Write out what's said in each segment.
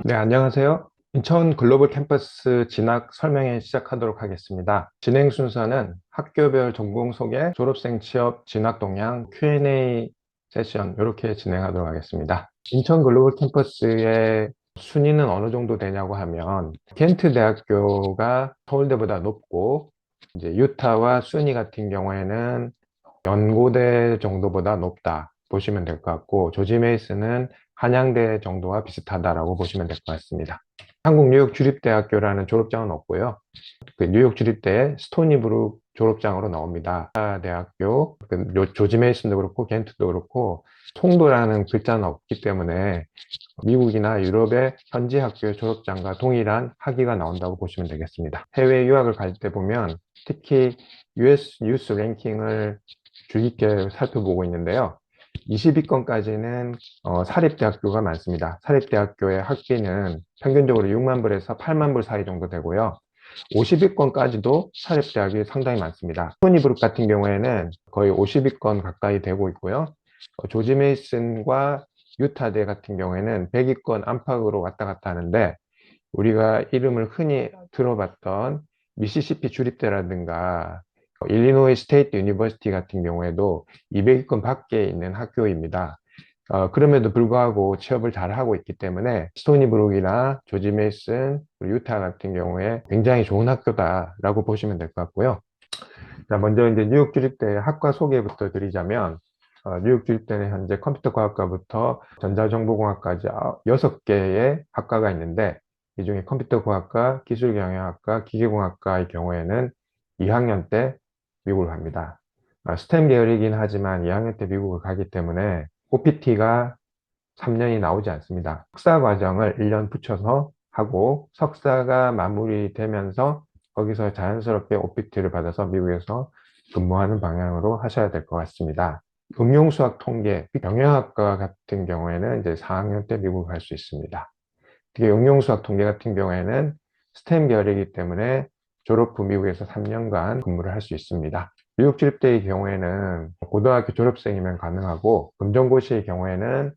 네, 안녕하세요. 인천 글로벌 캠퍼스 진학 설명회 시작하도록 하겠습니다. 진행 순서는 학교별 전공 소개, 졸업생 취업, 진학 동향, Q&A 세션 이렇게 진행하도록 하겠습니다. 인천 글로벌 캠퍼스의 순위는 어느 정도 되냐고 하면 켄트 대학교가 서울대보다 높고 이제 유타와 순위 같은 경우에는 연고대 정도보다 높다 보시면 될 것 같고, 조지 메이슨은 한양대 정도와 비슷하다라고 보시면 될 것 같습니다. 한국 뉴욕 주립대학교라는 졸업장은 없고요. 그 뉴욕 주립대의 스토니브룩 졸업장으로 나옵니다. 대학교, 조지 메이슨도 그렇고 겐트도 그렇고 송도라는 글자는 없기 때문에 미국이나 유럽의 현지 학교의 졸업장과 동일한 학위가 나온다고 보시면 되겠습니다. 해외 유학을 갈 때 보면 특히 US 뉴스 랭킹을 주의 깊게 살펴보고 있는데요. 20위권까지는 사립대학교가 많습니다. 사립대학교의 학비는 평균적으로 6만 불에서 8만 불 사이 정도 되고요. 50위권까지도 사립대학이 상당히 많습니다. 스토니브룩 같은 경우에는 거의 50위권 가까이 되고 있고요. 조지 메이슨과 유타대 같은 경우에는 100위권 안팎으로 왔다 갔다 하는데, 우리가 이름을 흔히 들어봤던 미시시피 주립대라든가 일리노이 스테이트 유니버시티 같은 경우에도 200위권 밖에 있는 학교입니다. 그럼에도 불구하고 취업을 잘 하고 있기 때문에 스토니브룩이나 조지 메이슨, 유타 같은 경우에 굉장히 좋은 학교다라고 보시면 될 것 같고요. 자, 먼저 이제 뉴욕 주립대 학과 소개부터 드리자면, 뉴욕 주립대는 현재 컴퓨터과학과부터 전자정보공학까지 6개의 학과가 있는데, 이 중에 컴퓨터공학과, 기술경영학과, 기계공학과의 경우에는 2학년 때 미국을 갑니다. 스템 계열이긴 하지만 2학년 때 미국을 가기 때문에 OPT가 3년이 나오지 않습니다. 석사 과정을 1년 붙여서 하고 석사가 마무리되면서 거기서 자연스럽게 OPT를 받아서 미국에서 근무하는 방향으로 하셔야 될 것 같습니다. 응용수학 통계, 경영학과 같은 경우에는 이제 4학년 때 미국을 갈 수 있습니다. 특히 응용수학 통계 같은 경우에는 스템 계열이기 때문에 졸업 후 미국에서 3년간 근무를 할 수 있습니다. 미국 주립대의 경우에는 고등학교 졸업생이면 가능하고, 검정고시의 경우에는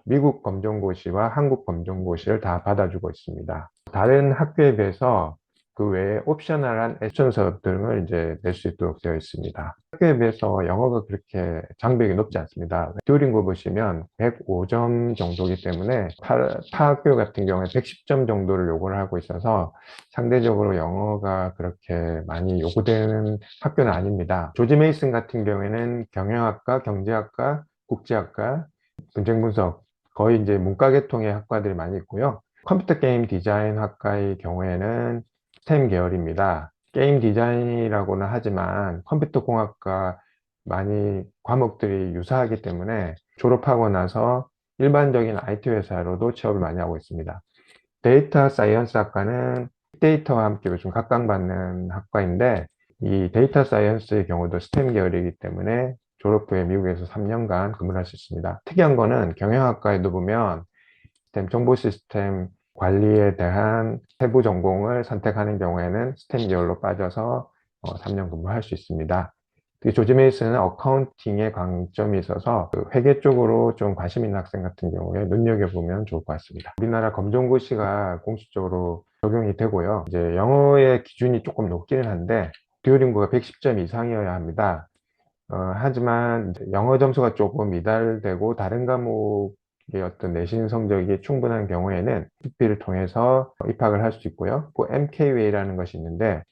미국 검정고시와 한국 검정고시를 다 받아주고 있습니다. 다른 학교에 비해서 그 외에 옵셔널한 에센서 등을 이제 낼 수 있도록 되어 있습니다. 학교에 비해서 영어가 그렇게 장벽이 높지 않습니다. 듀오링고 보시면 105점 정도이기 때문에 타 학교 같은 경우에 110점 정도를 요구를 하고 있어서 상대적으로 영어가 그렇게 많이 요구되는 학교는 아닙니다. 조지 메이슨 같은 경우에는 경영학과, 경제학과, 국제학과, 분쟁 분석, 거의 이제 문과 계통의 학과들이 많이 있고요. 컴퓨터 게임 디자인 학과의 경우에는 스템 계열입니다. 게임 디자인이라고는 하지만 컴퓨터 공학과 많이 과목들이 유사하기 때문에 졸업하고 나서 일반적인 IT 회사로도 취업을 많이 하고 있습니다. 데이터 사이언스 학과는 데이터와 함께 요즘 각광받는 학과인데, 이 데이터 사이언스의 경우도 스템 계열이기 때문에 졸업 후에 미국에서 3년간 근무를 할 수 있습니다. 특이한 거는 경영학과에도 보면 시스템, 정보 시스템 관리에 대한 세부 전공을 선택하는 경우에는 스템 계열로 빠져서 3년 근무할 수 있습니다. 특히 조지 메이슨은 어카운팅에 강점이 있어서 그 회계 쪽으로 좀 관심 있는 학생 같은 경우에 눈여겨보면 좋을 것 같습니다. 우리나라 검정고시가 공식적으로 적용이 되고요. 이제 영어의 기준이 조금 높기는 한데 듀오링고가 110점 이상이어야 합니다. 하지만 이제 영어 점수가 조금 미달되고 다른 과목의 어떤 내신 성적이 충분한 경우에는 PP를 통해서 입학을 할 수 있고요. 그 MKWA라는 것이 있는데,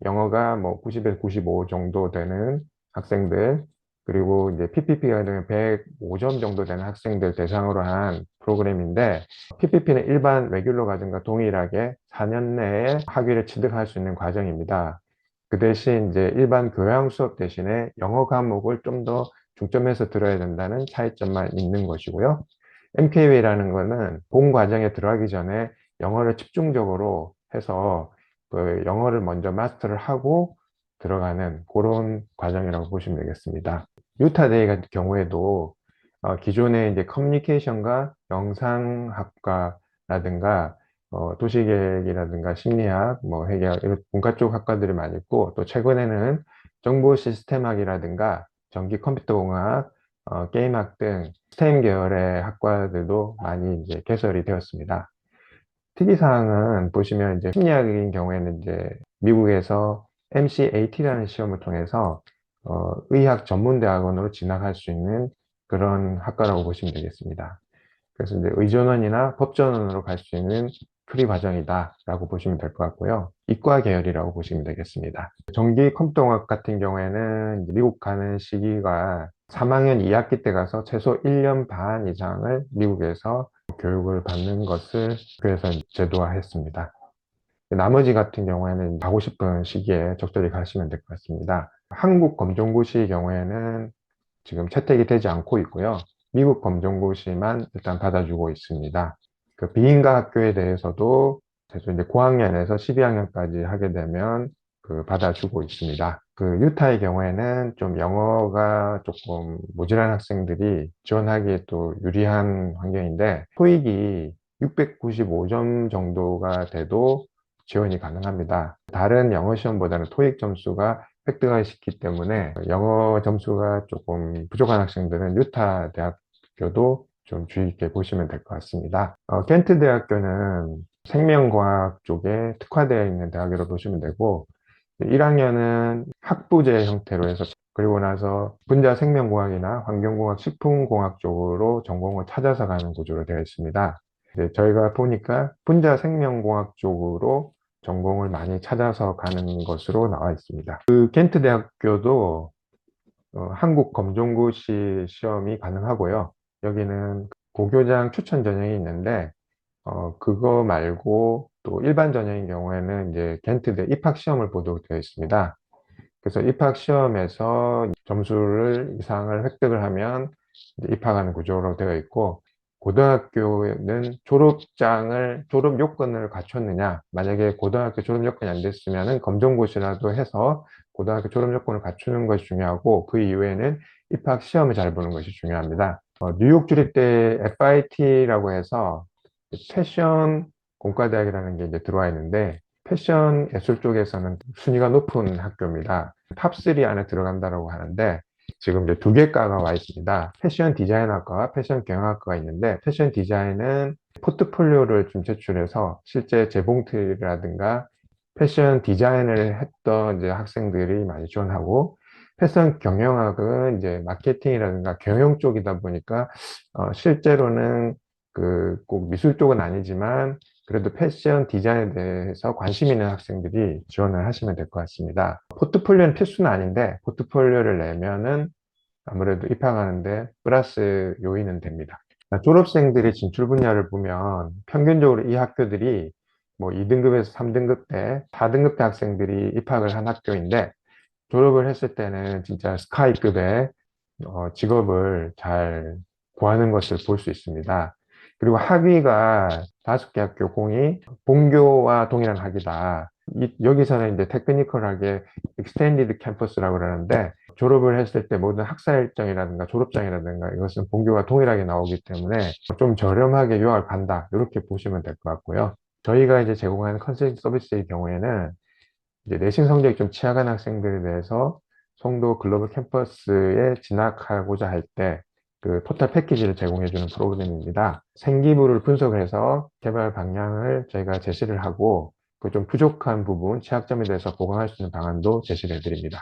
영어가 뭐 90에서 95 정도 되는 학생들, 그리고 이제 PPP가 되면 105점 정도 되는 학생들 대상으로 한 프로그램인데, PPP는 일반 레귤러 과정과 동일하게 4년 내에 학위를 취득할 수 있는 과정입니다. 그 대신 이제 일반 교양 수업 대신에 영어 과목을 좀 더 중점해서 들어야 된다는 차이점만 있는 것이고요. MKW라는 거는 본 과정에 들어가기 전에 영어를 집중적으로 해서 그 영어를 먼저 마스터를 하고 들어가는 그런 과정이라고 보시면 되겠습니다. 유타데이 같은 경우에도 기존의 이제 커뮤니케이션과 영상학과라든가 도시계획이라든가 심리학, 뭐 회계학 이런 문과 쪽 학과들이 많이 있고, 또 최근에는 정보 시스템학이라든가 전기 컴퓨터공학, 게임학 등 스템 계열의 학과들도 많이 이제 개설이 되었습니다. 특이사항은 보시면 이제 심리학인 경우에는 이제 미국에서 MCAT라는 시험을 통해서 의학 전문대학원으로 진학할 수 있는 그런 학과라고 보시면 되겠습니다. 그래서 이제 의전원이나 법전원으로 갈 수 있는 프리 과정이다라고 보시면 될 것 같고요. 이과 계열이라고 보시면 되겠습니다. 전기 컴퓨터공학 같은 경우에는 이제 미국 가는 시기가 3학년 2학기 때 가서 최소 1년 반 이상을 미국에서 교육을 받는 것을 학교에서 제도화했습니다. 나머지 같은 경우에는 가고 싶은 시기에 적절히 가시면 될 것 같습니다. 한국 검정고시 경우에는 지금 채택이 되지 않고 있고요. 미국 검정고시만 일단 받아주고 있습니다. 그 비인가 학교에 대해서도 최소 이제 고학년에서 12학년까지 하게 되면 그 받아주고 있습니다. 그 유타의 경우에는 좀 영어가 조금 모자란 학생들이 지원하기에 또 유리한 환경인데 토익이 695점 정도가 돼도 지원이 가능합니다. 다른 영어 시험보다는 토익 점수가 획득하기 때문에 영어 점수가 조금 부족한 학생들은 유타 대학교도 좀 주의 깊게 보시면 될 것 같습니다. 켄트 대학교는 생명과학 쪽에 특화되어 있는 대학으로 보시면 되고 1학년은 학부제 형태로 해서 그리고 나서 분자 생명공학이나 환경공학, 식품공학 쪽으로 전공을 찾아서 가는 구조로 되어 있습니다. 저희가 보니까 분자 생명공학 쪽으로 전공을 많이 찾아서 가는 것으로 나와 있습니다. 그 겐트 대학교도 한국 검정고시 시험이 가능하고요. 여기는 고교장 추천 전형이 있는데 그거 말고 또 일반 전형인 경우에는 이제 겐트대 입학 시험을 보도록 되어 있습니다. 그래서 입학 시험에서 점수를 이상을 획득을 하면 이제 입학하는 구조로 되어 있고 고등학교는 졸업 요건을 갖췄느냐, 만약에 고등학교 졸업 요건이 안 됐으면은 검정고시라도 해서 고등학교 졸업 요건을 갖추는 것이 중요하고 그 이후에는 입학 시험을 잘 보는 것이 중요합니다. 뉴욕 주립대 FIT라고 해서 패션 공과대학이라는 게 이제 들어와 있는데 패션 예술 쪽에서는 순위가 높은 학교입니다. 탑3 안에 들어간다고 하는데 지금 이제 두 개 과가 와 있습니다. 패션 디자인학과와 패션 경영학과가 있는데 패션 디자인은 포트폴리오를 좀 제출해서 실제 재봉틀이라든가 패션 디자인을 했던 이제 학생들이 많이 지원하고 패션 경영학은 이제 마케팅이라든가 경영 쪽이다 보니까 실제로는 그 꼭 미술 쪽은 아니지만 그래도 패션 디자인에 대해서 관심 있는 학생들이 지원을 하시면 될 것 같습니다. 포트폴리오는 필수는 아닌데 포트폴리오를 내면은 아무래도 입학하는데 플러스 요인은 됩니다. 졸업생들의 진출 분야를 보면 평균적으로 이 학교들이 뭐 2등급에서 3등급 때, 4등급 때 학생들이 입학을 한 학교인데 졸업을 했을 때는 진짜 스카이급의 직업을 잘 구하는 것을 볼 수 있습니다. 그리고 학위가 5개 학교 공이 본교와 동일한 학위다. 여기서는 이제 테크니컬하게 익스텐디드 캠퍼스라고 그러는데 졸업을 했을 때 모든 학사 일정이라든가 졸업장이라든가 이것은 본교와 동일하게 나오기 때문에 좀 저렴하게 유학을 간다. 이렇게 보시면 될 것 같고요. 저희가 이제 제공하는 컨설팅 서비스의 경우에는 이제 내신 성적이 좀 취약한 학생들에 대해서 송도 글로벌 캠퍼스에 진학하고자 할 때 그 토탈 패키지를 제공해주는 프로그램입니다. 생기부를 분석을 해서 개발 방향을 저희가 제시를 하고 그 좀 부족한 부분, 취약점에 대해서 보강할 수 있는 방안도 제시를 해드립니다.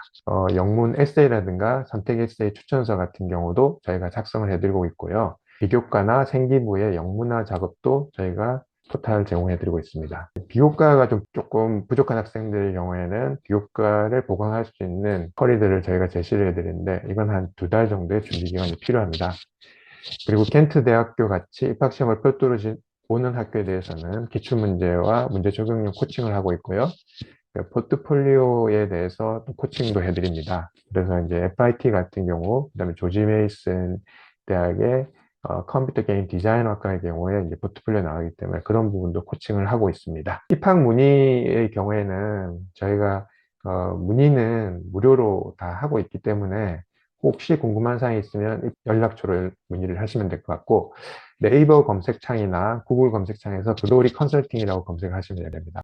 영문 에세이라든가 선택 에세이 추천서 같은 경우도 저희가 작성을 해드리고 있고요. 비교과나 생기부의 영문화 작업도 저희가 토탈 제공해드리고 있습니다. 비교과가 조금 부족한 학생들의 경우에는 비교과를 보강할 수 있는 커리들을 저희가 제시를 해드리는데 이건 한 2달 정도의 준비 기간이 필요합니다. 그리고 켄트 대학교 같이 입학시험을 별도로 보는 학교에 대해서는 기출문제와 문제 적용용 코칭을 하고 있고요. 포트폴리오에 대해서 또 코칭도 해드립니다. 그래서 이제 FIT 같은 경우, 그다음에 조지 메이슨 대학의 컴퓨터 게임 디자인학과의 경우에 이제 포트폴리오 나가기 때문에 그런 부분도 코칭을 하고 있습니다. 입학 문의의 경우에는 저희가 문의는 무료로 다 하고 있기 때문에 혹시 궁금한 사항이 있으면 연락처로 문의를 하시면 될 것 같고 네이버 검색창이나 구글 검색창에서 글로리 컨설팅이라고 검색하시면 됩니다.